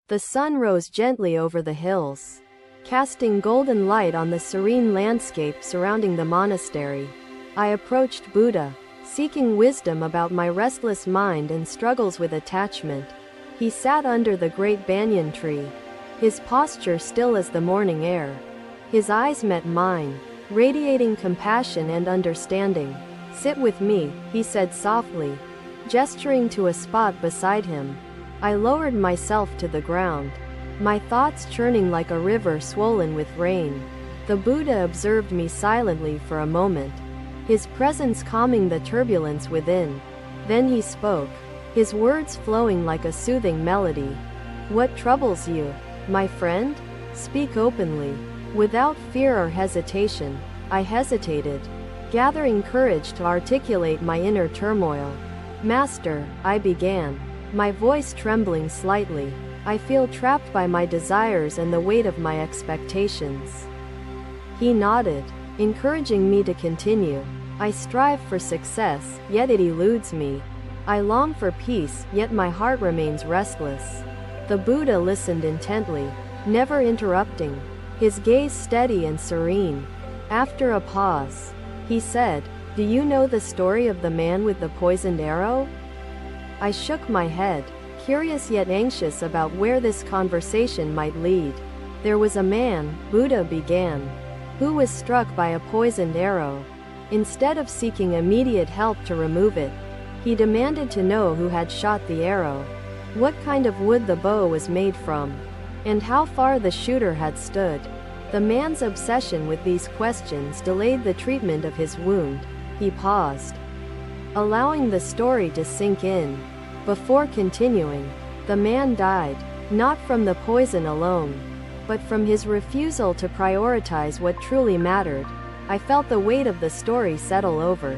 The sun rose gently over the hills, casting golden light on the serene landscape surrounding the monastery. I approached Buddha, seeking wisdom about my restless mind and struggles with attachment. He sat under the great banyan tree, his posture still as the morning air. His eyes met mine, radiating compassion and understanding. "Sit with me," he said softly, gesturing to a spot beside him. I lowered myself to the ground, my thoughts churning like a river swollen with rain. The Buddha observed me silently for a moment, his presence calming the turbulence within. Then he spoke, his words flowing like a soothing melody. "What troubles you, my friend? Speak openly." Without fear or hesitation, I hesitated, gathering courage to articulate my inner turmoil. "Master," I began, my voice trembling slightly, "I feel trapped by my desires and the weight of my expectations." He nodded, encouraging me to continue. "I strive for success, yet it eludes me. I long for peace, yet my heart remains restless." The Buddha listened intently, never interrupting, his gaze steady and serene. After a pause, he said, "Do you know the story of the man with the poisoned arrow?" I shook my head, curious yet anxious about where this conversation might lead. "There was a man," Buddha began, "who was struck by a poisoned arrow. Instead of seeking immediate help to remove it, he demanded to know who had shot the arrow, what kind of wood the bow was made from, and how far the shooter had stood. The man's obsession with these questions delayed the treatment of his wound." He paused, allowing the story to sink in. Before continuing, "The man died, not from the poison alone, but from his refusal to prioritize what truly mattered." I felt the weight of the story settle over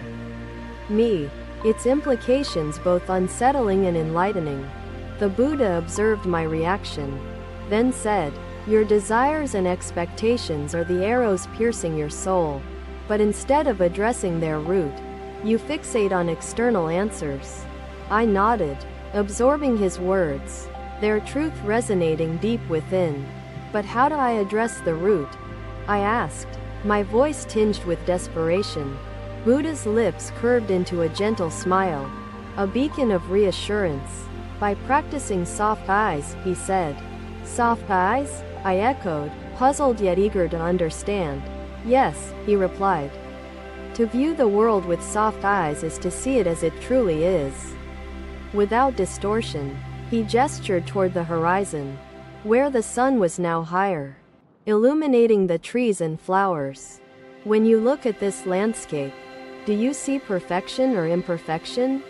me, its implications both unsettling and enlightening. The Buddha observed my reaction, then said, "Your desires and expectations are the arrows piercing your soul, but instead of addressing their root, you fixate on external answers." I nodded, absorbing his words, their truth resonating deep within. "But how do I address the root?" I asked, my voice tinged with desperation. Buddha's lips curved into a gentle smile, a beacon of reassurance. "By practicing soft eyes," he said. "Soft eyes?" I echoed, puzzled yet eager to understand. "Yes," he replied. "To view the world with soft eyes is to see it as it truly is, without distortion." He gestured toward the horizon, where the sun was now higher, illuminating the trees and flowers. "When you look at this landscape, do you see perfection or imperfection?"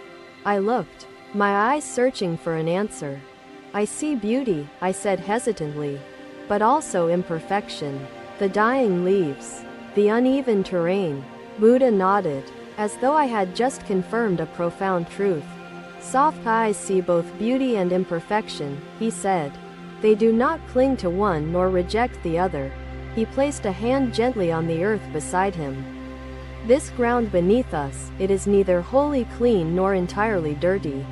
I looked, my eyes searching for an answer. "I see beauty," I said hesitantly, "but also imperfection. The dying leaves, the uneven terrain." Buddha nodded, as though I had just confirmed a profound truth. "Soft eyes see both beauty and imperfection," he said. "They do not cling to one nor reject the other." He placed a hand gently on the earth beside him. "This ground beneath us, it is neither wholly clean nor entirely dirty.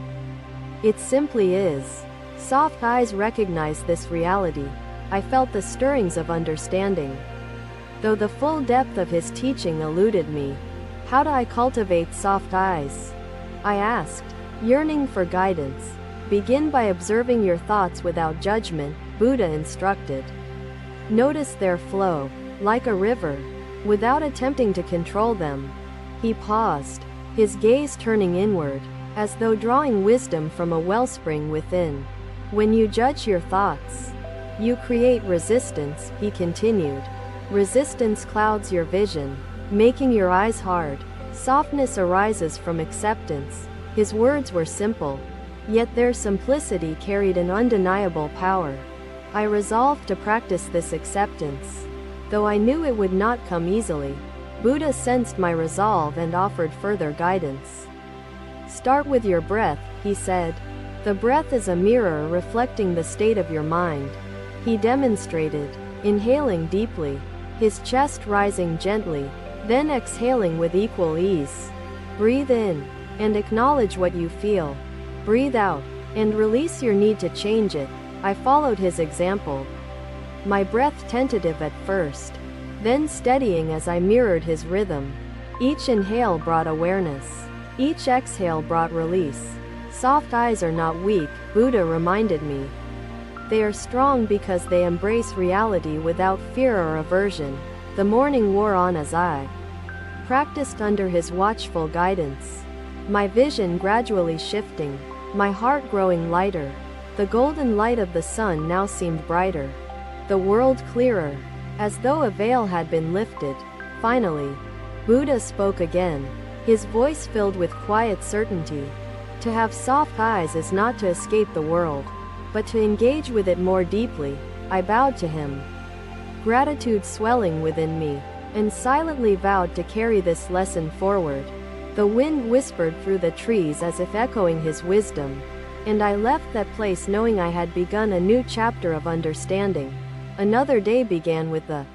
It simply is." Soft eyes recognized this reality. I felt the stirrings of understanding, though the full depth of his teaching eluded me. "How do I cultivate soft eyes?" I asked, yearning for guidance. "Begin by observing your thoughts without judgment," Buddha instructed. "Notice their flow, like a river, without attempting to control them." He paused, his gaze turning inward, as though drawing wisdom from a wellspring within. "When you judge your thoughts, you create resistance," he continued. "Resistance clouds your vision, making your eyes hard. Softness arises from acceptance." His words were simple, yet their simplicity carried an undeniable power. I resolved to practice this acceptance, though I knew it would not come easily. Buddha sensed my resolve and offered further guidance. "Start with your breath," he said. "The breath is a mirror reflecting the state of your mind." He demonstrated, inhaling deeply, his chest rising gently, then exhaling with equal ease. "Breathe in, and acknowledge what you feel. Breathe out, and release your need to change it." I followed his example, my breath tentative at first, then steadying as I mirrored his rhythm. Each inhale brought awareness. Each exhale brought release. Soft eyes are not weak, Buddha reminded me. They are strong because they embrace reality without fear or aversion. The morning wore on as I practiced under his watchful guidance, my vision gradually shifting, my heart growing lighter. The golden light of the sun now seemed brighter, the world clearer, as though a veil had been lifted. Finally, Buddha spoke again, his voice filled with quiet certainty. To have soft eyes is not to escape the world, but to engage with it more deeply. I bowed to him, gratitude swelling within me, and silently vowed to carry this lesson forward. The wind whispered through the trees as if echoing his wisdom, and I left that place knowing I had begun a new chapter of understanding. Another day began with the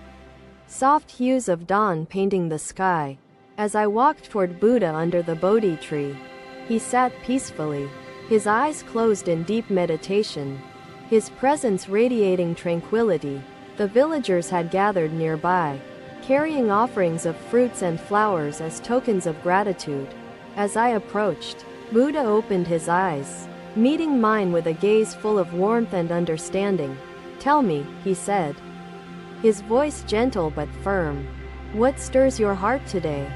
soft hues of dawn painting the sky. As I walked toward Buddha under the Bodhi tree, he sat peacefully, his eyes closed in deep meditation, his presence radiating tranquility. The villagers had gathered nearby, carrying offerings of fruits and flowers as tokens of gratitude. As I approached, Buddha opened his eyes, meeting mine with a gaze full of warmth and understanding. "Tell me," he said, his voice gentle but firm, "what stirs your heart today?"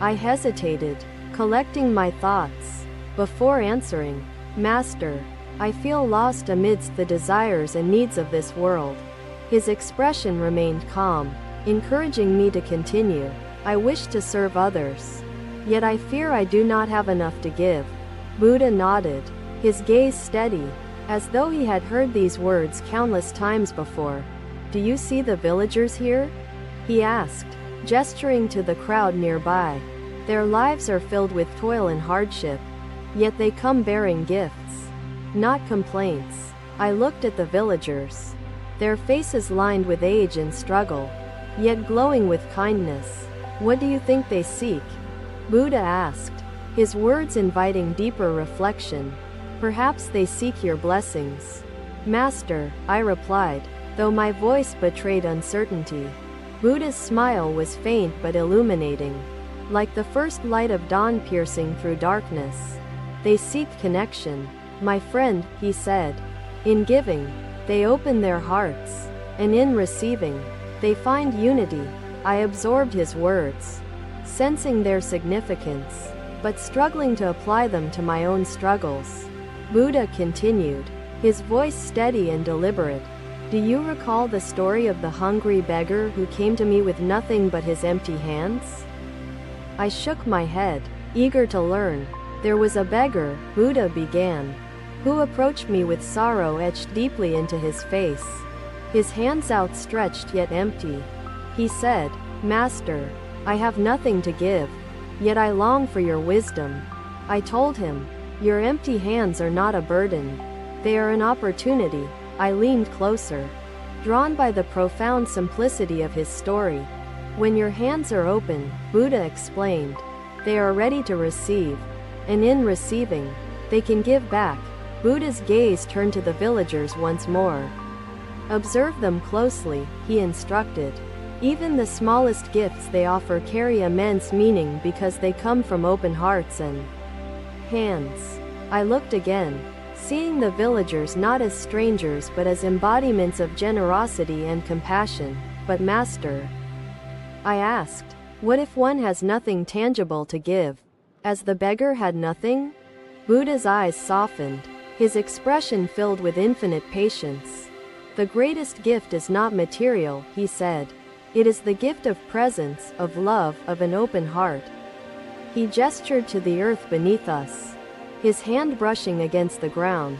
I hesitated, collecting my thoughts. Before answering, "Master, I feel lost amidst the desires and needs of this world." His expression remained calm, encouraging me to continue. "I wish to serve others, yet I fear I do not have enough to give." Buddha nodded, his gaze steady, as though he had heard these words countless times before. "Do you see the villagers here?" he asked, gesturing to the crowd nearby. "Their lives are filled with toil and hardship, yet they come bearing gifts, not complaints." I looked at the villagers, their faces lined with age and struggle, yet glowing with kindness. "What do you think they seek?" Buddha asked, his words inviting deeper reflection. "Perhaps they seek your blessings." "Master," I replied, though my voice betrayed uncertainty. Buddha's smile was faint but illuminating, like the first light of dawn piercing through darkness. "They seek connection, my friend," he said. "In giving, they open their hearts, and in receiving, they find unity." I absorbed his words, sensing their significance, but struggling to apply them to my own struggles. Buddha continued, his voice steady and deliberate. "Do you recall the story of the hungry beggar who came to me with nothing but his empty hands?" I shook my head, eager to learn. "There was a beggar," Buddha began, "who approached me with sorrow etched deeply into his face. His hands outstretched yet empty. He said, 'Master, I have nothing to give, yet I long for your wisdom.' I told him, 'Your empty hands are not a burden. They are an opportunity.' I leaned closer, drawn by the profound simplicity of his story. 'When your hands are open,' Buddha explained, 'they are ready to receive, and in receiving, they can give back.'" Buddha's gaze turned to the villagers once more. "Observe them closely," he instructed. "Even the smallest gifts they offer carry immense meaning because they come from open hearts and hands." I looked again, seeing the villagers not as strangers but as embodiments of generosity and compassion. "But Master," I asked, "what if one has nothing tangible to give, as the beggar had nothing?" Buddha's eyes softened, his expression filled with infinite patience. "The greatest gift is not material," he said. "It is the gift of presence, of love, of an open heart." He gestured to the earth beneath us, his hand brushing against the ground.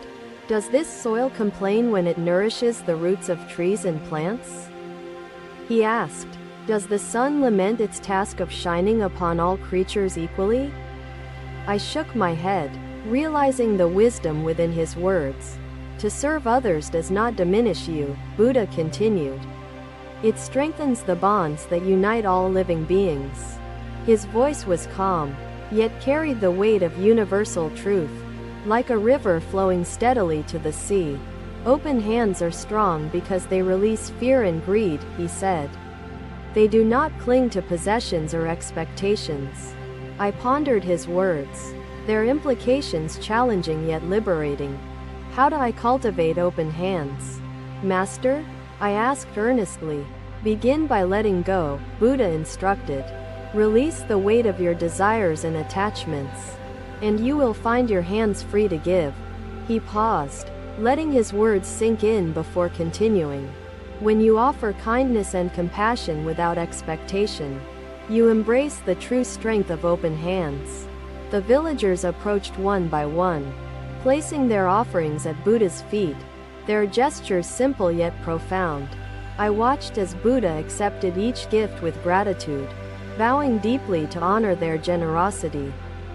"Does this soil complain when it nourishes the roots of trees and plants?" He asked. "Does the sun lament its task of shining upon all creatures equally?" I shook my head, realizing the wisdom within his words. "To serve others does not diminish you," Buddha continued. "It strengthens the bonds that unite all living beings." His voice was calm, yet carried the weight of universal truth, like a river flowing steadily to the sea. Open hands are strong because they release fear and greed, he said. They do not cling to possessions or expectations. I pondered his words, their implications challenging yet liberating. How do I cultivate open hands, Master? I asked earnestly. Begin by letting go, Buddha instructed. Release the weight of your desires and attachments, and you will find your hands free to give. He paused, letting his words sink in before continuing. When you offer kindness and compassion without expectation, you embrace the true strength of open hands. The villagers approached one by one, placing their offerings at Buddha's feet, their gestures simple yet profound. I watched as Buddha accepted each gift with gratitude, vowing deeply to honor their generosity.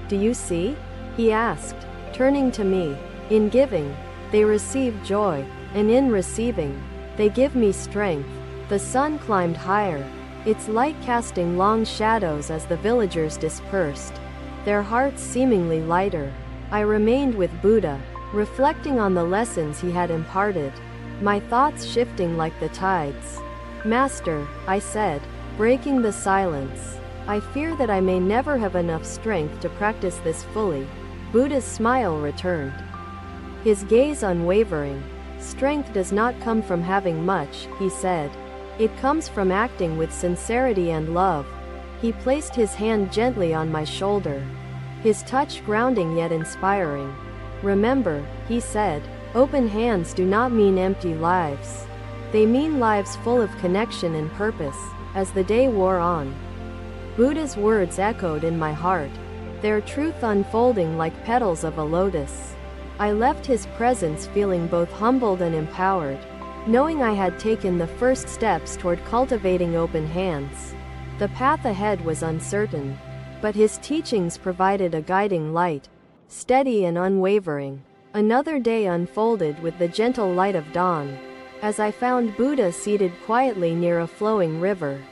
Do you see? He asked, turning to me. In giving, they receive joy, and in receiving, they give me strength. The sun climbed higher, its light casting long shadows as the villagers dispersed, their hearts seemingly lighter. I remained with Buddha, reflecting on the lessons he had imparted, my thoughts shifting like the tides. Master, I said, breaking the silence, I fear that I may never have enough strength to practice this fully. Buddha's smile returned, his gaze unwavering. Strength does not come from having much, he said. It comes from acting with sincerity and love. He placed his hand gently on my shoulder, his touch grounding yet inspiring. Remember, he said, open hands do not mean empty lives. They mean lives full of connection and purpose. As the day wore on, Buddha's words echoed in my heart, their truth unfolding like petals of a lotus. I left his presence feeling both humbled and empowered, knowing I had taken the first steps toward cultivating open hands. The path ahead was uncertain, but his teachings provided a guiding light, steady and unwavering. Another day unfolded with the gentle light of dawn, as I found Buddha seated quietly near a flowing river.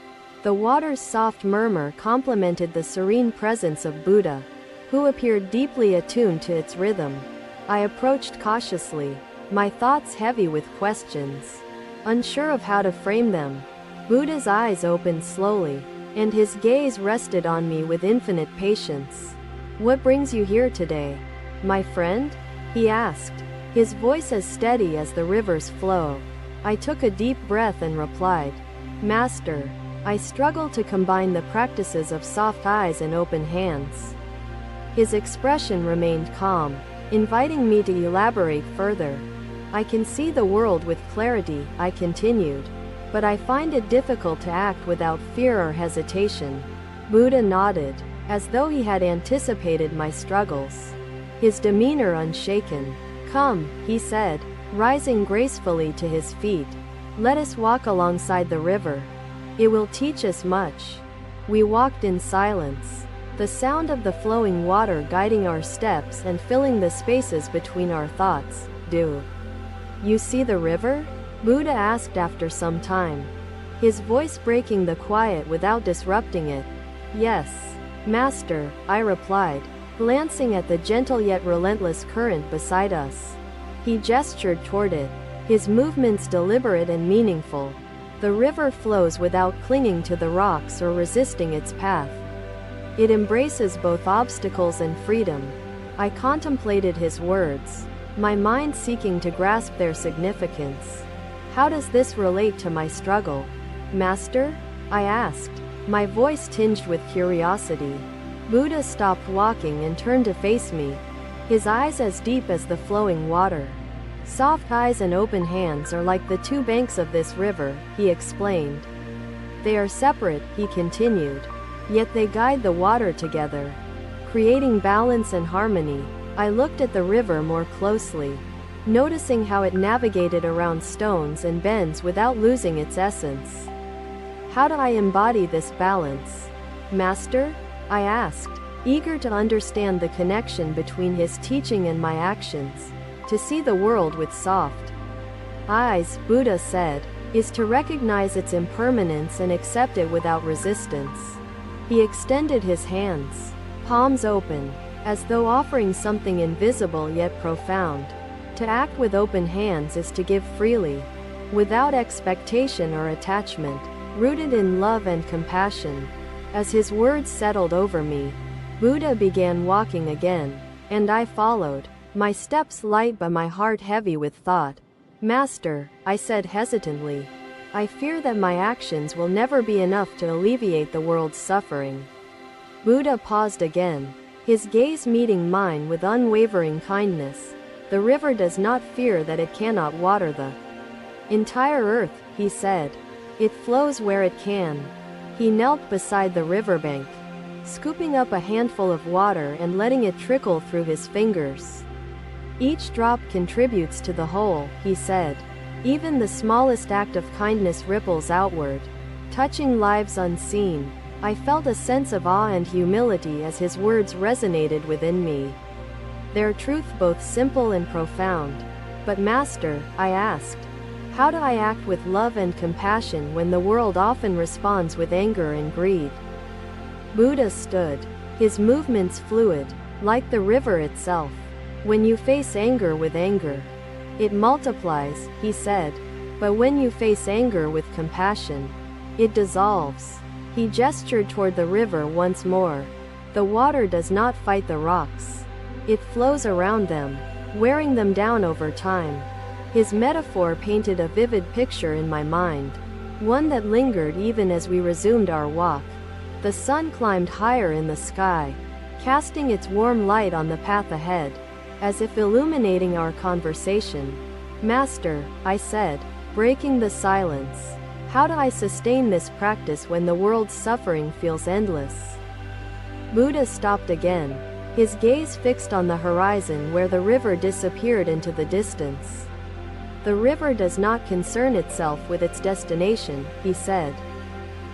The water's soft murmur complemented the serene presence of Buddha, who appeared deeply attuned to its rhythm. I approached cautiously, my thoughts heavy with questions, unsure of how to frame them. Buddha's eyes opened slowly, and his gaze rested on me with infinite patience. What brings you here today, my friend? He asked, his voice as steady as the river's flow. I took a deep breath and replied, Master, I struggle to combine the practices of soft eyes and open hands. His expression remained calm, inviting me to elaborate further. I can see the world with clarity, I continued, but I find it difficult to act without fear or hesitation. Buddha nodded, as though he had anticipated my struggles, his demeanor unshaken. Come, he said, rising gracefully to his feet. Let us walk alongside the river. It will teach us much. We walked in silence, the sound of the flowing water guiding our steps and filling the spaces between our thoughts. Do you see the river? Buddha asked after some time, his voice breaking the quiet without disrupting it. Yes, Master, I replied, glancing at the gentle yet relentless current beside us. He gestured toward it, his movements deliberate and meaningful. The river flows without clinging to the rocks or resisting its path. It embraces both obstacles and freedom. I contemplated his words, my mind seeking to grasp their significance. How does this relate to my struggle, Master? I asked, my voice tinged with curiosity. Buddha stopped walking and turned to face me, his eyes as deep as the flowing water. Soft eyes and open hands are like the two banks of this river, he explained. They are separate, he continued, yet they guide the water together, creating balance and harmony. I looked at the river more closely, noticing how it navigated around stones and bends without losing its essence. How do I embody this balance, Master? I asked, eager to understand the connection between his teaching and my actions. To see the world with soft eyes, Buddha said, is to recognize its impermanence and accept it without resistance. He extended his hands, palms open, as though offering something invisible yet profound. To act with open hands is to give freely, without expectation or attachment, rooted in love and compassion. As his words settled over me, Buddha began walking again, and I followed, my steps light but my heart heavy with thought. Master, I said hesitantly, I fear that my actions will never be enough to alleviate the world's suffering. Buddha paused again, his gaze meeting mine with unwavering kindness. The river does not fear that it cannot water the entire earth, he said. It flows where it can. He knelt beside the riverbank, scooping up a handful of water and letting it trickle through his fingers. Each drop contributes to the whole, he said. Even the smallest act of kindness ripples outward, touching lives unseen. I felt a sense of awe and humility as his words resonated within me, their truth both simple and profound. But Master, I asked, how do I act with love and compassion when the world often responds with anger and greed? Buddha stood, his movements fluid, like the river itself. When you face anger with anger, it multiplies, he said. But when you face anger with compassion, it dissolves. He gestured toward the river once more. The water does not fight the rocks. It flows around them, wearing them down over time. His metaphor painted a vivid picture in my mind, one that lingered even as we resumed our walk. The sun climbed higher in the sky, casting its warm light on the path ahead, as if illuminating our conversation. Master, I said, breaking the silence, how do I sustain this practice when the world's suffering feels endless? Buddha stopped again, his gaze fixed on the horizon where the river disappeared into the distance. The river does not concern itself with its destination, he said.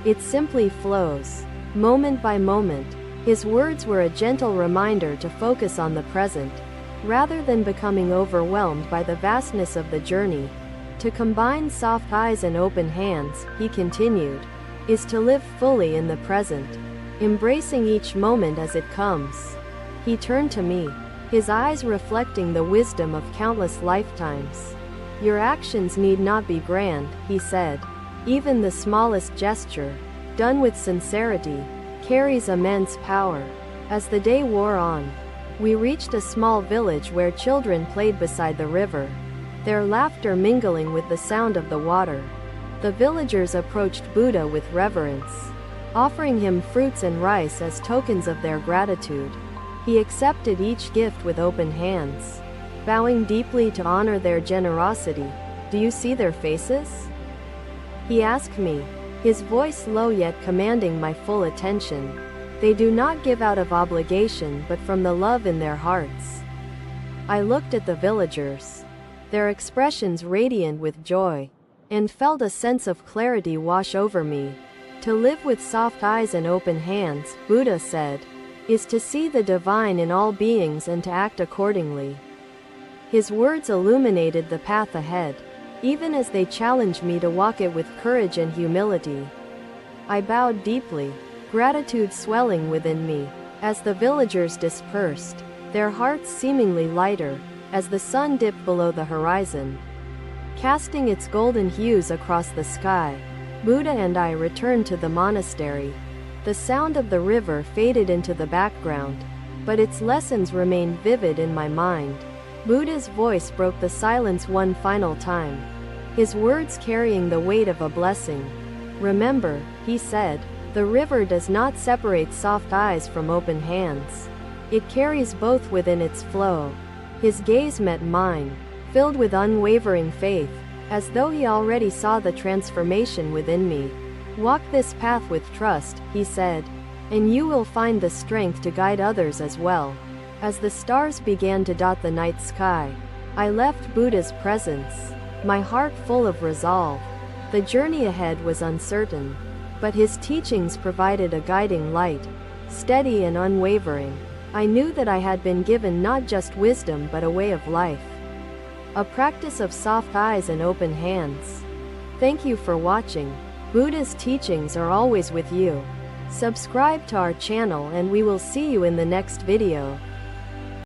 It simply flows, moment by moment. His words were a gentle reminder to focus on the present, rather than becoming overwhelmed by the vastness of the journey. To combine soft eyes and open hands, he continued, is to live fully in the present, embracing each moment as it comes. He turned to me, his eyes reflecting the wisdom of countless lifetimes. Your actions need not be grand, he said. Even the smallest gesture, done with sincerity, carries immense power. As the day wore on, we reached a small village where children played beside the river, their laughter mingling with the sound of the water. The villagers approached Buddha with reverence, offering him fruits and rice as tokens of their gratitude. He accepted each gift with open hands, bowing deeply to honor their generosity. Do you see their faces? He asked me, his voice low yet commanding my full attention. They do not give out of obligation but from the love in their hearts. I looked at the villagers, their expressions radiant with joy, and felt a sense of clarity wash over me. To live with soft eyes and open hands, Buddha said, is to see the divine in all beings and to act accordingly. His words illuminated the path ahead, even as they challenged me to walk it with courage and humility. I bowed deeply, gratitude swelling within me. As the villagers dispersed, their hearts seemingly lighter, as the sun dipped below the horizon, casting its golden hues across the sky, Buddha and I returned to the monastery. The sound of the river faded into the background, but its lessons remained vivid in my mind. Buddha's voice broke the silence one final time, his words carrying the weight of a blessing. Remember, he said, the river does not separate soft eyes from open hands. It carries both within its flow. His gaze met mine, filled with unwavering faith, as though he already saw the transformation within me. Walk this path with trust, he said, and you will find the strength to guide others as well. As the stars began to dot the night sky, I left Buddha's presence, my heart full of resolve. The journey ahead was uncertain, but his teachings provided a guiding light, steady and unwavering. I knew that I had been given not just wisdom but a way of life, a practice of soft eyes and open hands. Thank you for watching. Buddha's teachings are always with you. Subscribe to our channel and we will see you in the next video.